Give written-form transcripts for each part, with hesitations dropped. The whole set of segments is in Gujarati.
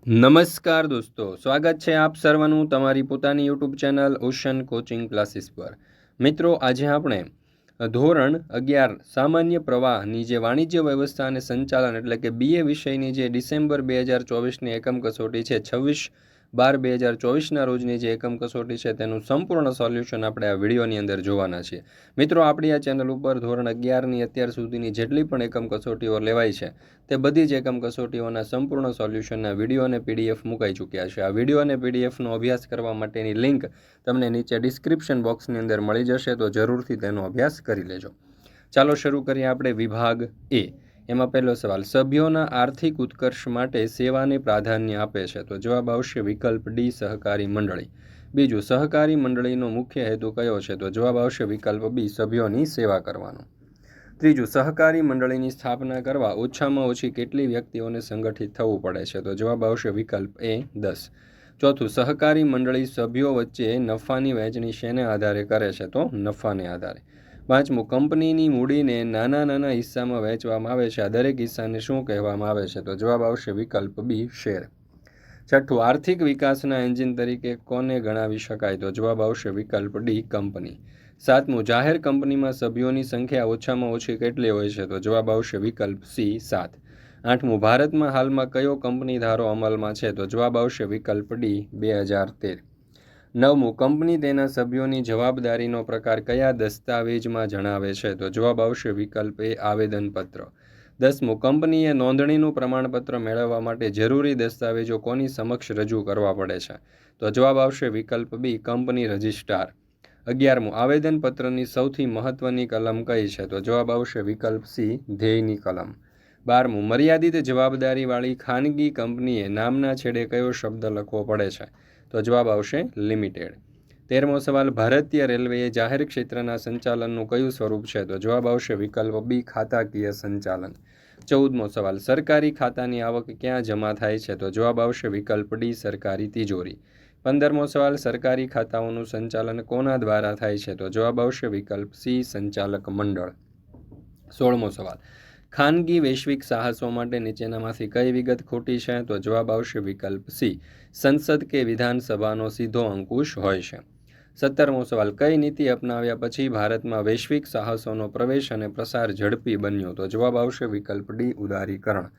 નમસ્કાર દોસ્તો, સ્વાગત છે આપ સર્વનું તમારી પોતાની YouTube channel ocean coaching classes પર। મિત્રો, આજે આપણે ધોરણ 11 સામાન્ય પ્રવાહની જે વાણિજ્ય વ્યવસ્થા અને સંચાલન એટલે કે BA વિષયની જે ડિસેમ્બર 2024ની એકમ કસોટી છે, 26/12/2024ના રોજની જે એકમ કસોટી છે તેનું સંપૂર્ણ સોલ્યુશન આપણે આ વિડીયોની અંદર જોવાના છીએ। મિત્રો, આપણી આ ચેનલ ઉપર ધોરણ 11ની અત્યાર સુધીની જેટલી પણ એકમ કસોટીઓ લેવાઈ છે તે બધી જ એકમ કસોટીઓના સંપૂર્ણ સોલ્યુશનના વિડીયો અને PDF મુકાઈ ચૂક્યા છે। આ વિડીયો અને PDFનો અભ્યાસ કરવા માટેની લિંક તમને નીચે ડિસ્ક્રિપ્શન બોક્સની અંદર મળી જશે, તો જરૂરથી તેનો અભ્યાસ કરી લેજો। ચાલો શરૂ કરીએ આપણે વિભાગ A। એમાં પહેલો સવાલ, સભ્યોના આર્થિક ઉત્કર્ષ માટે સેવાને પ્રાધાન્ય આપે છે? તો જવાબ આવશે વિકલ્પ D, સહકારી મંડળી। બીજું, સહકારી મંડળીનો મુખ્ય હેતુ કયો છે? તો જવાબ આવશે વિકલ્પ B, સભ્યોની સેવા કરવાનો। ત્રીજું, સહકારી મંડળીની સ્થાપના કરવા ઓછામાં ઓછી કેટલી વ્યક્તિઓને સંગઠિત થવું પડે છે? તો જવાબ આવશે વિકલ્પ A, 10। ચોથું, સહકારી મંડળી સભ્યો વચ્ચે નફાની વહેંચણી શેને આધારે કરે છે? તો નફાને આધારે। પાંચમું, કંપનીની મૂડીને નાના નાના હિસ્સામાં વહેંચવામાં આવે છે, આ દરેક હિસ્સાને શું કહેવામાં આવે છે? તો જવાબ આવશે વિકલ્પ B, શેર। છઠ્ઠું, આર્થિક વિકાસના એન્જિન તરીકે કોને ગણાવી શકાય? તો જવાબ આવશે વિકલ્પ D, કંપની। સાતમું, જાહેર કંપનીમાં સભ્યોની સંખ્યા ઓછામાં ઓછી કેટલી હોય છે? તો જવાબ આવશે વિકલ્પ C, 7। આઠમું, ભારતમાં હાલમાં કયો કંપની ધારો અમલમાં છે? તો જવાબ આવશે વિકલ્પ D, 2013। નવમું, કંપની તેના સભ્યોની જવાબદારીનો પ્રકાર કયા દસ્તાવેજમાં જણાવે છે? તો જવાબ આવશે વિકલ્પ A, આવેદનપત્ર। 10મું, કંપનીએ નોંધણીનું પ્રમાણપત્ર મેળવવા માટે જરૂરી દસ્તાવેજો કોની સમક્ષ રજૂ કરવા પડે છે? તો જવાબ આવશે વિકલ્પ B, કંપની રજિસ્ટ્રાર। 11મું, આવેદનપત્રની સૌથી મહત્વની કલમ કઈ છે? તો જવાબ આવશે વિકલ્પ C, ધ્યેયની કલમ। 12મું, મર્યાદિત જવાબદારીવાળી ખાનગી કંપનીએ નામના છેડે કયો શબ્દ લખવો પડે છે? તો જવાબ આવશે લિમિટેડ। 13મો સવાલ, ભારતીય રેલવેએ જાહેર ક્ષેત્રના સંચાલનનું કયું સ્વરૂપ છે? તો જવાબ આવશે વિકલ્પ B, ખાતાકીય સંચાલન। 14મો સવાલ, સરકારી ખાતાની આવક ક્યાં જમા થાય છે? તો જવાબ આવશે વિકલ્પ D, સરકારી તિજોરી। 15મો સવાલ, સરકારી ખાતાઓનું સંચાલન કોના દ્વારા થાય છે? તો જવાબ આવશે વિકલ્પ C, સંચાલક મંડળ। 16મો સવાલ, ખાનગી વૈશ્વિક સાહસો માટે નીચેનામાંથી કઈ વિગત ખોટી છે? તો જવાબ આવશે વિકલ્પ C, સંસદ કે વિધાનસભાનો સીધો અંકુશ હોય છે। 17મો સવાલ, કઈ નીતિ અપનાવ્યા પછી ભારતમાં વૈશ્વિક સાહસોનો પ્રવેશ અને પ્રસાર ઝડપી બન્યો? તો જવાબ આવશે વિકલ્પ D, ઉદારીકરણ।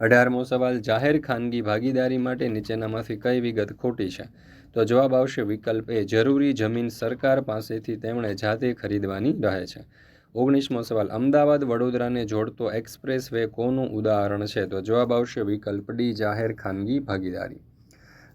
18મો સવાલ, જાહેર ખાનગી ભાગીદારી માટે નીચેનામાંથી કઈ વિગત ખોટી છે? તો જવાબ આવશે વિકલ્પ A, જરૂરી જમીન સરકાર પાસેથી તેમણે જાતે ખરીદવાની રહે છે। 19મો સવાલ, અમદાવાદ વડોદરાને જોડતો એક્સપ્રેસ વે કોનું ઉદાહરણ છે? તો જવાબ આવશે વિકલ્પ D, જાહેર ખાનગી ભાગીદારી।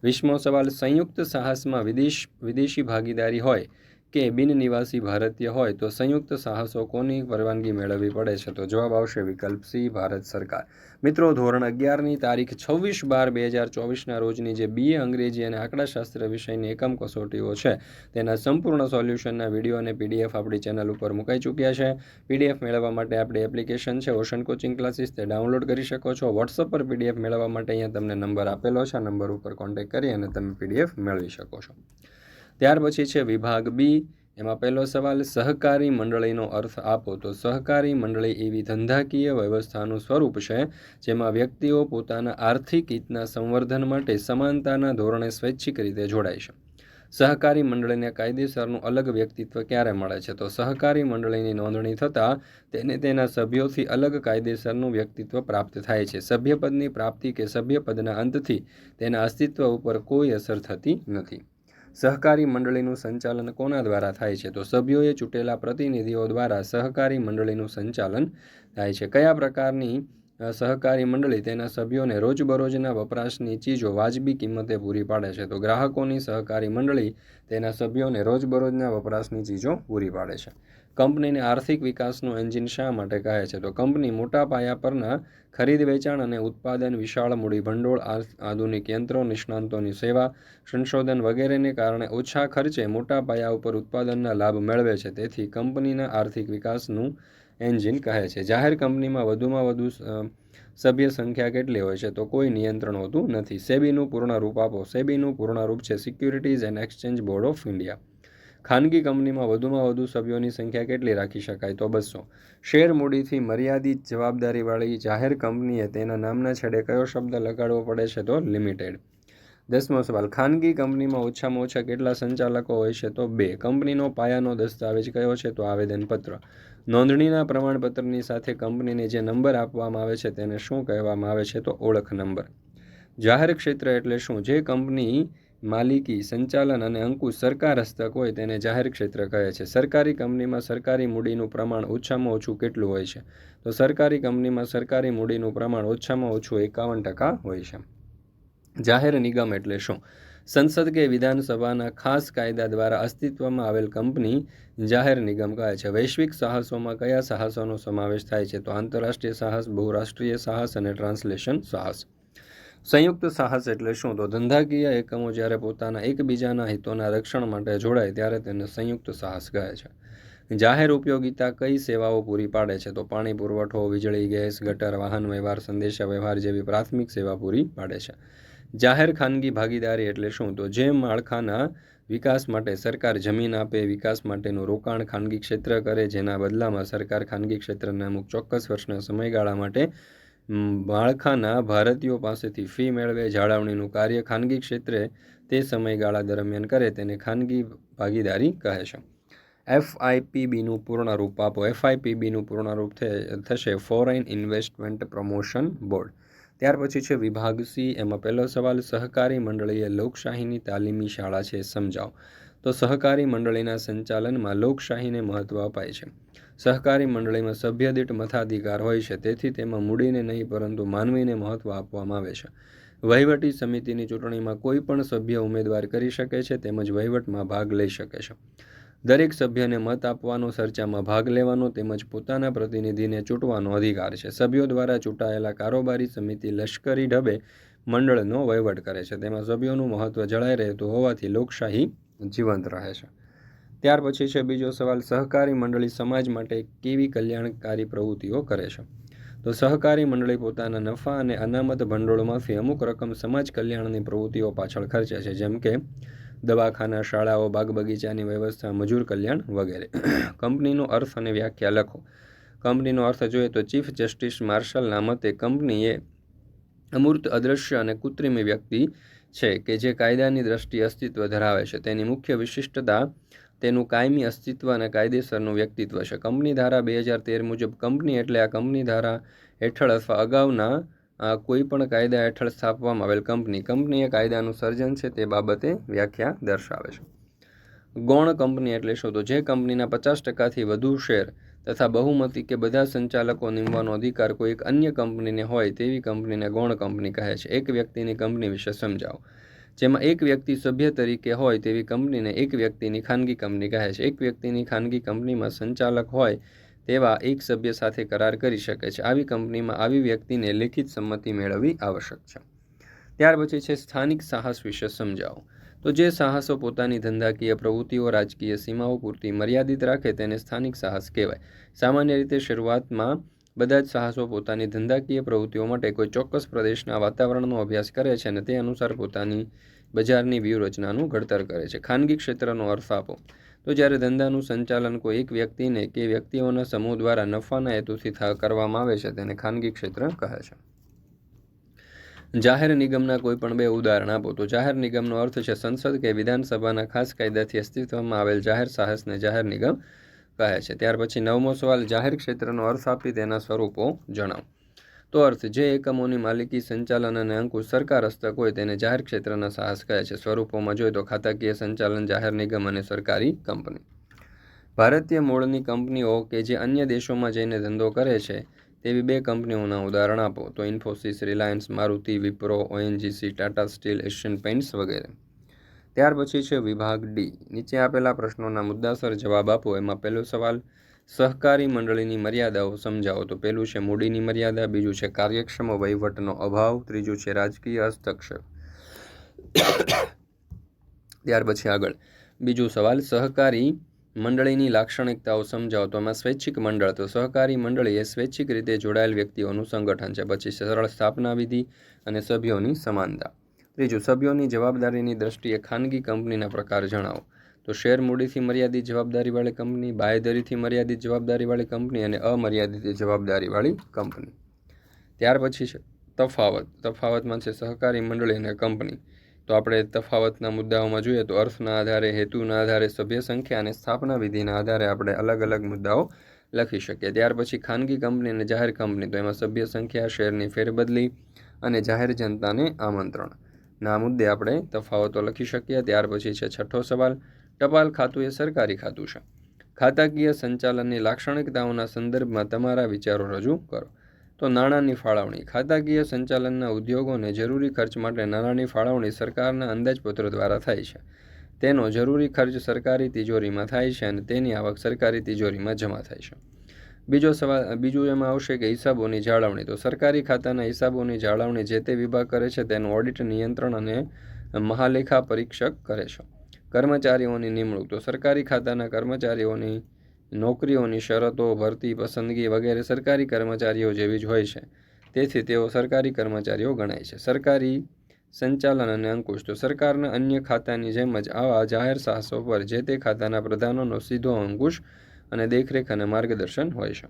20મો સવાલ, સંયુક્ત સાહસમાં વિદેશી ભાગીદારી હોય કે બિન નિવાસી ભારતીય હોય તો સંયુક્ત સાહસો કોની પરવાનગી મેળવવી પડે છે? તો જવાબ આવશે વિકલ્પ C, ભારત સરકાર। મિત્રો, ધોરણ 11ની તારીખ 26/12/2024ના રોજની જે BA અંગ્રેજી અને આંકડાશાસ્ત્ર વિષયની એકમ કસોટીઓ છે તેના સંપૂર્ણ સોલ્યુશનના વિડીયો અને PDF આપણી ચેનલ ઉપર મુકાઈ ચૂક્યા છે। PDF મેળવવા માટે આપણી એપ્લિકેશન છે ઓશન કોચિંગ ક્લાસીસ, તે ડાઉનલોડ કરી શકો છો। વોટ્સઅપ પર PDF મેળવવા માટે અહીંયા તમને નંબર આપેલો છે, આ નંબર ઉપર કોન્ટેક્ટ કરી અને તમે PDF મેળવી શકો છો। ત્યાર પછી છે વિભાગ B। એમાં પહેલો સવાલ, સહકારી મંડળીનો અર્થ આપો। તો સહકારી મંડળી એવી ધંધાકીય વ્યવસ્થાનું સ્વરૂપ છે જેમાં વ્યક્તિઓ પોતાના આર્થિક હિતના સંવર્ધન માટે સમાનતાના ધોરણે સ્વૈચ્છિક રીતે જોડાય છે। સહકારી મંડળીને કાયદેસરનું અલગ વ્યક્તિત્વ ક્યારે મળે છે? તો સહકારી મંડળીની નોંધણી થતાં તેને તેના સભ્યોથી અલગ કાયદેસરનું વ્યક્તિત્વ પ્રાપ્ત થાય છે। સભ્યપદની પ્રાપ્તિ કે સભ્યપદના અંતથી તેના અસ્તિત્વ ઉપર કોઈ અસર થતી નથી। સહકારી મંડળીનું સંચાલન કોના દ્વારા થાય છે? તો સભ્યોએ ચૂંટેલા પ્રતિનિધિઓ દ્વારા સહકારી મંડળીનું સંચાલન થાય છે। કયા પ્રકારની સહકારી મંડળી તેના સભ્યોને રોજબરોજના વપરાશની ચીજો વાજબી કિંમતે પૂરી પાડે છે? તો ગ્રાહકોની સહકારી મંડળી તેના સભ્યોને રોજબરોજના વપરાશની ચીજો પૂરી પાડે છે। કંપનીને આર્થિક વિકાસનું એન્જિન શા માટે કહે છે? તો કંપની મોટા પાયા પરના ખરીદ વેચાણ અને ઉત્પાદન, વિશાળ મૂડી ભંડોળ, આધુનિક યંત્રો, નિષ્ણાંતોની સેવા, સંશોધન વગેરેને કારણે ઓછા ખર્ચે મોટા પાયા ઉપર ઉત્પાદનના લાભ મેળવે છે, તેથી કંપનીના આર્થિક વિકાસનું એન્જિન કહે છે। જાહેર કંપનીમાં વધુમાં વધુ સભ્ય સંખ્યા કેટલી હોય છે? તો કોઈ નિયંત્રણ હોતું નથી। સેબીનું પૂર્ણ રૂપ આપો। સેબીનું પૂર્ણ રૂપ છે securities and exchange board of India. ખાનગી કંપનીમાં વધુમાં વધુ સભ્યોની સંખ્યા કેટલી રાખી શકાય? તો 200. શેર મૂડીથી મર્યાદિત જવાબદારીવાળી જાહેર કંપનીએ તેના નામના છેડે કયો શબ્દ લગાડવો પડે છે? તો લિમિટેડ. 10મો સવાલ, ખાનગી કંપનીમાં ઓછામાં ઓછા કેટલા સંચાલકો હોય છે? તો 2. કંપનીનો પાયાનો દસ્તાવેજ કયો છે? તો આવેદનપત્ર. નોંધણીના પ્રમાણપત્રની સાથે કંપનીને જે નંબર આપવામાં આવે છે તેને શું કહેવામાં આવે છે? તો ઓળખ નંબર. જાહેર ક્ષેત્ર એટલે શું? જે કંપની માલિકી, સંચાલન અને અંકુશ સરકાર હસ્તક હોય તેને જાહેર ક્ષેત્ર કહે છે. સરકારી કંપનીમાં સરકારી મૂડીનું પ્રમાણ ઓછામાં ઓછું કેટલું હોય છે? તો સરકારી કંપનીમાં સરકારી મૂડીનું પ્રમાણ ઓછામાં ઓછું 51% હોય છે. જાહેર નિગમ એટલે શું? સંસદ કે વિધાનસભાના ખાસ કાયદા દ્વારા અસ્તિત્વમાં આવેલ કંપની જાહેર નિગમ કહે છે. વૈશ્વિક સાહસોમાં કયા સાહસોનો સમાવેશ થાય છે? તો આંતરરાષ્ટ્રીય સાહસ, બહુરાષ્ટ્રીય સાહસ અને ટ્રાન્સલેશન સાહસ. સંયુક્ત સાહસ એટલે શું? તો ધંધાકીય એકમો જ્યારે પોતાના એકબીજાના હિતોના રક્ષણ માટે જોડાય ત્યારે તેને સંયુક્ત સાહસ કહે છે. જાહેર ઉપયોગિતા કઈ સેવાઓ પૂરી પાડે છે? તો પાણી પુરવઠો, વીજળી, ગેસ, ગટર, વાહન વ્યવહાર, સંદેશા વ્યવહાર જેવી પ્રાથમિક સેવા પૂરી પાડે છે. જાહેર ખાનગી ભાગીદારી એટલે શું? તો જે માળખાના વિકાસ માટે સરકાર જમીન આપે, વિકાસ માટેનું રોકાણ ખાનગી ક્ષેત્ર કરે, જેના બદલામાં સરકાર ખાનગી ક્ષેત્રને અમુક ચોક્કસ વર્ષના સમયગાળા માટે માળખાના ભારતીયો પાસેથી ફી મેળવે, જાળવણીનું કાર્ય ખાનગી ક્ષેત્રે તે સમયગાળા દરમિયાન કરે તેને ખાનગી ભાગીદારી કહે છે. FIPBનું પૂર્ણ રૂપ આપો. FIPBનું પૂર્ણ રૂપ થશે ફોરેન ઇન્વેસ્ટમેન્ટ પ્રમોશન બોર્ડ. ત્યાર પછી છે વિભાગ C. એમાં પહેલો સવાલ, સહકારી મંડળી એ લોકશાહીની તાલીમી શાળા છે, સમજાવો. તો સહકારી મંડળીના સંચાલનમાં લોકશાહીને મહત્વ અપાય છે. સહકારી મંડળીમાં સભ્ય દીઠ મતાધિકાર હોય છે, તેથી તેમાં મૂડીને નહીં પરંતુ માનવીને મહત્વ આપવામાં આવે છે. વહીવટી સમિતિની ચૂંટણીમાં કોઈ પણ સભ્ય ઉમેદવાર કરી શકે છે તેમજ વહીવટમાં ભાગ લઈ શકે છે. દરેક સભ્યને મત આપવાનો, ચર્ચામાં ભાગ લેવાનો તેમજ પોતાના પ્રતિનિધિને ચૂંટવાનો અધિકાર છે. સભ્યો દ્વારા ચૂંટાયેલા કારોબારી સમિતિ લશ્કરી ઢબે મંડળનો વહીવટ કરે છે. તેમાં સભ્યોનું મહત્વ જળાઈ રહેતું હોવાથી લોકશાહી જીવંત રહે છે. ત્યાર પછી છે બીજો સવાલ, સહકારી મંડળી સમાજ માટે કેવી કલ્યાણકારી પ્રવૃત્તિઓ કરે છે? તો સહકારી મંડળી પોતાના નફા અને અનામત ભંડોળમાંથી અમુક રકમ સમાજ કલ્યાણની પ્રવૃત્તિઓ પાછળ ખર્ચે છે, જેમ કે દવાખાના, શાળાઓ, બાગ બગીચાની વ્યવસ્થા, મજૂર કલ્યાણ વગેરે. કંપનીનો અર્થ અને વ્યાખ્યા લખો. કંપનીનો અર્થ જોઈએ તો ચીફ જસ્ટિસ માર્શલના મતે કંપની એ અમૂર્ત, અદૃશ્ય અને કૃત્રિમ વ્યક્તિ છે કે જે કાયદાની દ્રષ્ટિએ અસ્તિત્વ ધરાવે છે. તેની મુખ્ય વિશિષ્ટતા તેનું કાયમી અસ્તિત્વ અને કાયદેસરનું વ્યક્તિત્વ છે. કંપની ધારા 2013 મુજબ કંપની એટલે આ કંપની ધારા હેઠળ અથવા અગાઉના કોઈ પણ કાયદા હેઠળ સ્થાપવામાં આવેલ કંપની. કંપની એ કાયદાનું સર્જન છે તે બાબતે વ્યાખ્યા દર્શાવે છે. ગૌણ કંપની એટલે શું? તો જે કંપનીના 50%થી વધુ શેર તથા બહુમતી કે બધા સંચાલકો નિમવાનો અધિકાર કોઈ એક અન્ય કંપનીને હોય તેવી કંપનીને ગૌણ કંપની કહે છે. એક વ્યક્તિની કંપની વિશે સમજાવો. જેમાં એક વ્યક્તિ સભ્ય તરીકે હોય તેવી કંપનીને એક વ્યક્તિની ખાનગી કંપની કહે છે. એક વ્યક્તિની ખાનગી કંપનીમાં સંચાલક હોય તેવા એક સભ્ય સાથે કરાર કરી શકે છે. આવી કંપનીમાં આવી વ્યક્તિને લેખિત સંમતિ મેળવવી આવશ્યક છે. ત્યાર પછી છે સ્થાનિક સાહસ વિશે સમજાવો. તો જે સાહસો પોતાની ધંધાકીય પ્રવૃત્તિઓ રાજકીય સીમાઓ પૂરતી મર્યાદિત રાખે તેને સ્થાનિક સાહસ કહેવાય. સામાન્ય રીતે શરૂઆતમાં બધા જ સાહસો પોતાની ધંધાકીય પ્રવૃત્તિઓ માટે કોઈ ચોક્કસ પ્રદેશના વાતાવરણનો અભ્યાસ કરે છે અને તે અનુસાર પોતાની બજારની વ્યૂહરચનાનું ઘડતર કરે છે. ખાનગી ક્ષેત્રનો અર્થ આપો. તો જ્યારે ધંધાનું સંચાલન કોઈ એક વ્યક્તિને કે વ્યક્તિઓના સમૂહ દ્વારા નફાના હેતુથી કરવામાં આવે છે તેને ખાનગી ક્ષેત્ર કહે છે. જાહેર નિગમના કોઈ પણ 2 ઉદાહરણ આપો. તો જાહેર નિગમનો અર્થ છે સંસદ કે વિધાનસભાના ખાસ કાયદાથી અસ્તિત્વમાં આવેલ જાહેર સાહસને જાહેર નિગમ કહે છે. ત્યાર પછી 9મો સવાલ, જાહેર ક્ષેત્રનો અર્થ આપી તેના સ્વરૂપો જણાવો. તો અર્થ, જે એકમોની માલિકી, સંચાલન અને અંકુશ સરકાર હસ્તક હોય તેને જાહેર ક્ષેત્રના સાહસ કહે છે. સ્વરૂપોમાં જોઈએ તો ખાતાકીય સંચાલન, જાહેર નિગમ અને સરકારી કંપની. ભારતીય મૂળની કંપનીઓ કે જે અન્ય દેશોમાં જઈને ધંધો કરે છે તેવી 2 કંપનીઓના ઉદાહરણ આપો. તો Infosys, Reliance, Maruti, Wipro, ONGC, Tata steel, Asian paints વગેરે. ત્યાર પછી છે વિભાગ D. નીચે આપેલા પ્રશ્નોના મુદ્દાસર જવાબ આપો. એમાં પહેલો સવાલ, સહકારી મંડળીની મર્યાદાઓ સમજાવો. તો પહેલું છે મૂડીની મર્યાદા, બીજું છે કાર્યક્ષમ વહીવટનો અભાવ, ત્રીજું છે રાજકીય હસ્તક્ષેપ. ત્યાર પછી આગળ બીજું સવાલ, સહકારી મંડળીની લાક્ષણિકતાઓ સમજાવો. તો એમાં સ્વૈચ્છિક મંડળ, તો સહકારી મંડળી એ સ્વૈચ્છિક રીતે જોડાયેલ વ્યક્તિઓનું સંગઠન છે. પછી સરળ સ્થાપના વિધિ અને સભ્યોની સમાનતા. ત્રીજું, સભ્યોની જવાબદારીની દ્રષ્ટિએ ખાનગી કંપનીના પ્રકાર જણાવો. તો શેર મૂડીથી મર્યાદિત જવાબદારીવાળી કંપની, બાંયધરીથી મર્યાદિત જવાબદારીવાળી કંપની અને અમર્યાદિત જવાબદારીવાળી કંપની. ત્યાર પછી છે તફાવતમાં છે સહકારી મંડળી અને કંપની. તો આપણે તફાવતના મુદ્દાઓમાં જોઈએ તો અર્થના આધારે, હેતુના આધારે, સભ્ય સંખ્યા અને સ્થાપના વિધિના આધારે આપણે અલગ અલગ મુદ્દાઓ લખી શકીએ. ત્યાર પછી ખાનગી કંપની અને જાહેર કંપની. તો એમાં સભ્ય સંખ્યા, શેરની ફેરબદલી અને જાહેર જનતાને આમંત્રણના મુદ્દે આપણે તફાવતો લખી શકીએ. ત્યાર પછી છે છઠ્ઠો સવાલ, ટપાલ ખાતું એ સરકારી ખાતું છે. ખાતાકીય સંચાલનની લાક્ષણિકતાઓના સંદર્ભમાં તમારા વિચારો રજૂ કરો. તો નાણાંની ફાળવણી. ખાતાકીય સંચાલનના ઉદ્યોગોને જરૂરી ખર્ચ માટે નાણાંની ફાળવણી સરકારના અંદાજપત્રો દ્વારા થાય છે. તેનો જરૂરી ખર્ચ સરકારી તિજોરીમાં થાય છે અને તેની આવક સરકારી તિજોરીમાં જમા થાય છે. બીજું એમાં આવશે કે હિસાબોની જાળવણી. તો સરકારી ખાતાના હિસાબોની જાળવણી જે તે વિભાગ કરે છે, તેનું ઓડિટ, નિયંત્રણ અને મહાલેખા પરીક્ષક કરે છે. કર્મચારીઓની નિમણૂક. તો સરકારી ખાતાના કર્મચારીઓની નોકરીઓની શરતો, ભરતી, પસંદગી વગેરે સરકારી કર્મચારીઓ જેવી જ હોય છે, તેથી તેઓ સરકારી કર્મચારીઓ ગણાય છે. સરકારી સંચાલન અને અંકુશ. તો સરકારના અન્ય ખાતાની જેમ જ આવા જાહેર સાહસો પર જે તે ખાતાના પ્રધાનોનો સીધો અંકુશ અને દેખરેખ અને માર્ગદર્શન હોય છે.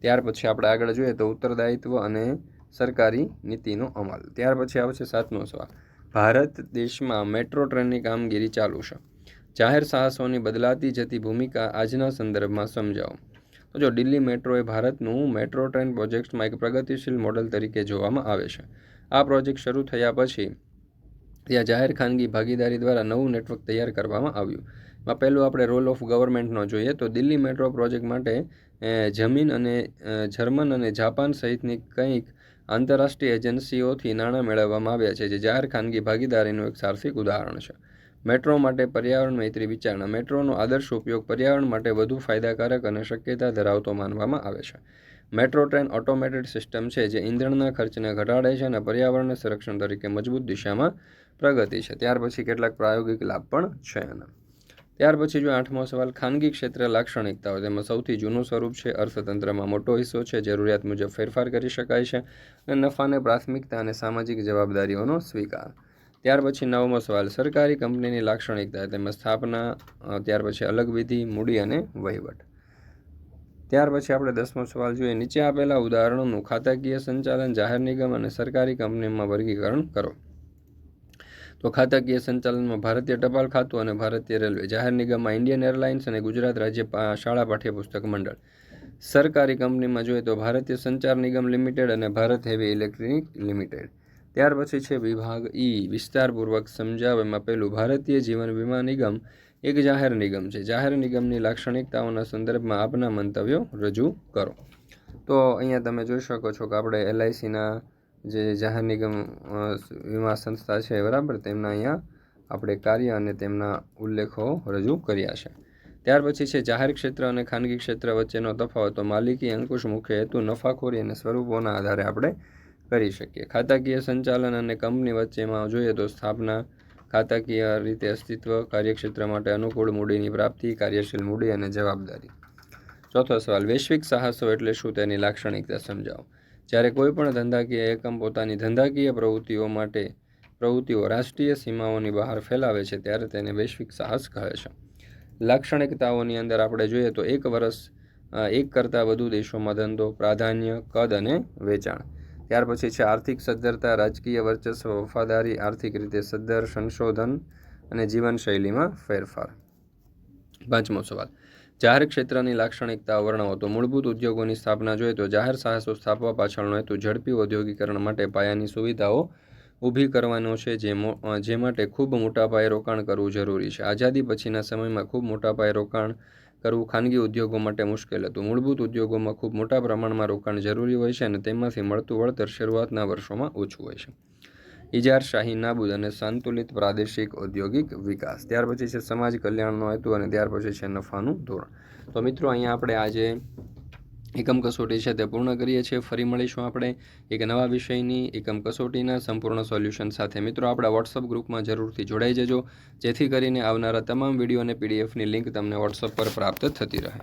ત્યાર પછી આપણે આગળ જોઈએ તો ઉત્તરદાયિત્વ અને સરકારી નીતિનો અમલ. ત્યાર પછી આવશે 7મો સવાલ, ભારત દેશમાં મેટ્રો ટ્રેનની કામગીરી ચાલુ છે. જાહેર સાહસોની બદલાતી જતી ભૂમિકા આજના સંદર્ભમાં સમજાવો. તો જો દિલ્હી મેટ્રો એ ભારતનું મેટ્રો ટ્રેન પ્રોજેક્ટમાં એક પ્રગતિશીલ મોડલ તરીકે જોવામાં આવે છે. આ પ્રોજેક્ટ શરૂ થયા પછી ત્યાં જાહેર ખાનગી ભાગીદારી દ્વારા નવું નેટવર્ક તૈયાર કરવામાં આવ્યું. એમાં પહેલું આપણે રોલ ઓફ ગવર્મેન્ટનો જોઈએ તો દિલ્હી મેટ્રો પ્રોજેક્ટ માટે જર્મન અને જાપાન સહિતની કંઈક આંતરરાષ્ટ્રીય એજન્સીઓથી નાણાં મેળવવામાં આવ્યા છે, જે જાહેર ખાનગી ભાગીદારીનું એક સાર્થિક ઉદાહરણ છે. મેટ્રો માટે પર્યાવરણ મૈત્રી વિચારણા. મેટ્રોનો આદર્શ ઉપયોગ પર્યાવરણ માટે વધુ ફાયદાકારક અને શક્યતા ધરાવતો માનવામાં આવે છે. મેટ્રો ટ્રેન ઓટોમેટેડ સિસ્ટમ છે જે ઈંધણના ખર્ચને ઘટાડે છે અને પર્યાવરણના સંરક્ષણ તરીકે મજબૂત દિશામાં પ્રગતિ છે. ત્યાર પછી કેટલાક પ્રાયોગિક લાભ પણ છે એના. ત્યાર પછી જો 8મો સવાલ, ખાનગી ક્ષેત્ર લાક્ષણિકતાઓ. તેમાં સૌથી જૂનું સ્વરૂપ છે, અર્થતંત્રમાં મોટો હિસ્સો છે, જરૂરિયાત મુજબ ફેરફાર કરી શકાય છે અને નફાને પ્રાથમિકતા અને સામાજિક જવાબદારીઓનો સ્વીકાર. ત્યાર પછી 9મો સવાલ, સરકારી કંપનીની લાક્ષણિકતા. તેમાં સ્થાપના, ત્યાર પછી અલગ વિધિ, મૂડી અને વહીવટ. ત્યાર પછી આપણે 10મો સવાલ જોઈએ, નીચે આપેલા ઉદાહરણોનું ખાતાકીય સંચાલન, જાહેર નિગમ અને સરકારી કંપનીમાં વર્ગીકરણ કરો. તો ખાતાકીય સંચાલનમાં ભારતીય ટપાલ ખાતું અને ભારતીય રેલવે. જાહેર નિગમમાં ઇન્ડિયન એરલાઇન્સ અને ગુજરાત રાજ્ય શાળા પાઠ્યપુસ્તક મંડળ. સરકારી કંપનીમાં જોઈએ તો ભારતીય સંચાર નિગમ લિમિટેડ અને ભારત હેવી ઇલેક્ટ્રિક લિમિટેડ. ત્યાર પછી છે વિભાગ ઈ, વિસ્તારપૂર્વક સમજાવો. એમાં પહેલું, ભારતીય જીવન વીમા નિગમ એક જાહેર નિગમ છે. જાહેર નિગમની લાક્ષણિકતાઓના સંદર્ભમાં આપના મંતવ્યો રજૂ કરો. તો અહીંયા તમે જોઈ શકો છો કે આપણે LICના જે જાહેર નિગમ વીમા સંસ્થા છે, બરાબર, તેમના અહીંયા આપણે કાર્ય અને તેમના ઉલ્લેખો રજૂ કર્યા છે. ત્યાર પછી છે જાહેર ક્ષેત્ર અને ખાનગી ક્ષેત્ર વચ્ચેનો તફાવત. માલિકી, અંકુશ, મુખ્ય હેતુ, નફાખોરી અને સ્વરૂપોના આધારે આપણે કરી શકીએ. ખાતાકીય સંચાલન અને કંપની વચ્ચેમાં જોઈએ તો સ્થાપના, ખાતાકીય રીતે અસ્તિત્વ, કાર્યક્ષેત્ર માટે અનુકૂળ મૂડીની પ્રાપ્તિ, કાર્યશીલ મૂડી અને જવાબદારી. ચોથો સવાલ, વૈશ્વિક સાહસો એટલે શું, તેની લાક્ષણિકતા સમજાવો. જ્યારે કોઈ પણ ધંધાકીય એકમ પોતાની ધંધાકીય પ્રવૃત્તિઓ રાષ્ટ્રીય સીમાઓની બહાર ફેલાવે છે, ત્યારે તેને વૈશ્વિક સાહસ કહે છે. લાક્ષણિકતાઓની અંદર આપણે જોઈએ તો એક કરતાં વધુ દેશોમાં ધંધો, પ્રાધાન્ય, કદ અને વેચાણ. ત્યાર પછી છે આર્થિક સદ્ધરતા, રાજકીય વર્ચસ્વ, વફાદારી, આર્થિક રીતે સદ્ધર, સંશોધન અને જીવનશૈલીમાં ફેરફાર. 5મો સવાલ, જાહેર ક્ષેત્રની લાક્ષણિકતાઓ વર્ણવો. તો મૂળભૂત ઉદ્યોગોની સ્થાપના જોઈએ તો જાહેર સાહસો સ્થાપવા પાછળનો હેતુ ઝડપી ઔદ્યોગિકરણ માટે પાયાની સુવિધાઓ ઊભી કરવાનો છે, જે માટે ખૂબ મોટા પાયે રોકાણ કરવું જરૂરી છે. આઝાદી પછીના સમયમાં ખૂબ મોટા પાયે રોકાણ કરવું ખાનગી ઉદ્યોગો માટે મુશ્કેલ હતું. મૂળભૂત ઉદ્યોગોમાં ખૂબ મોટા પ્રમાણમાં રોકાણ જરૂરી હોય છે અને તેમાંથી મળતું વળતર શરૂઆતના વર્ષોમાં ઓછું હોય છે. ઇજારશાહી નાબૂદ અને સંતુલિત પ્રાદેશિક ઔદ્યોગિક વિકાસ. ત્યાર પછી છે સમાજ કલ્યાણનો હેતુ અને ત્યાર પછી છે નફાનું ધોરણ. તો મિત્રો અહીંયા આપણે આજે એકમ કસોટી છે તે પૂર્ણ કરીએ છીએ. ફરી મળીશું આપણે એક નવા વિષયની એકમ કસોટીના સંપૂર્ણ સોલ્યુશન સાથે. મિત્રો આપણા વોટ્સઅપ ગ્રુપમાં જરૂરથી જોડાઈ જજો, જેથી કરીને આવનારા તમામ વિડીયો અને PDFની લિંક તમને વોટ્સઅપ પર પ્રાપ્ત થતી રહે.